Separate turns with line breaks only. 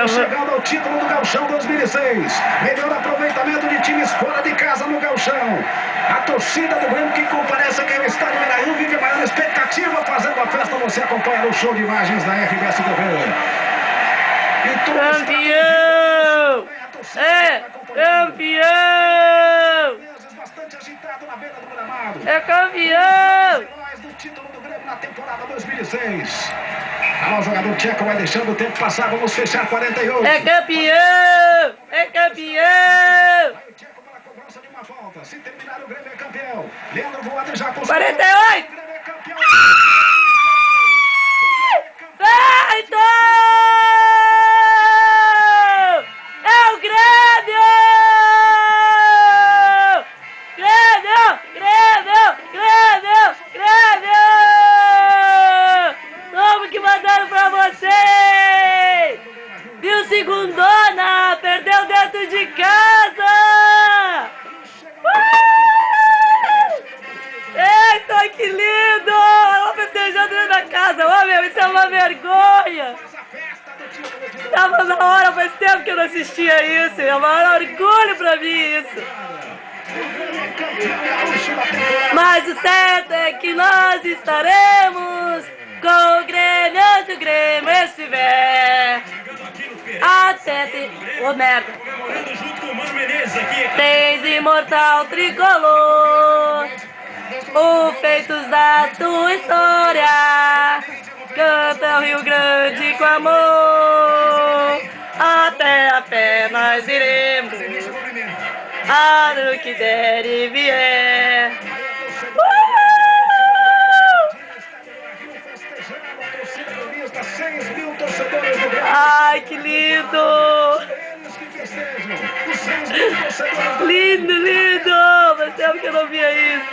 chegando ao título do Gauchão 2006. Melhor aproveitamento de times fora de casa no Gauchão. A torcida do Grêmio que comparece aqui no estádio Beira-Rio vive a maior expectativa fazendo a festa. Você acompanha o show de imagens da RBS TV.
Campeão! É campeão!
Bastante agitado na beira do gramado.
É campeão!
Do título do Grêmio na temporada 2006. O jogador tcheco vai deixando o tempo passar. Vamos fechar 48.
É campeão! É campeão!
Vai o tcheco para a cobrança de uma falta. Se terminar, o Grêmio é campeão. Leandro Voaden já conseguiu.
48!
O Grêmio é campeão.
Feito! É o Grêmio! Grêmio! Grêmio! Grêmio! Grêmio! Como que mandaram pra vocês? Viu, segundona? Perdeu dentro de casa! Eita, que lindo! Ela festejando dentro da casa. Ô, meu, isso é uma vergonha! Tava na hora, faz tempo que eu não assistia isso. É o maior orgulho pra mim isso. Mas o certo é que nós estaremos com o Grêmio onde o Grêmio estiver. Até ter... Ô, merda. Tens imortal tricolor, o feitos da tua história. Canta o Rio Grande com amor. Até a pé nós iremos, ano que der e vier. Ai, que lindo! Lindo, lindo! Faz tempo que eu não via isso.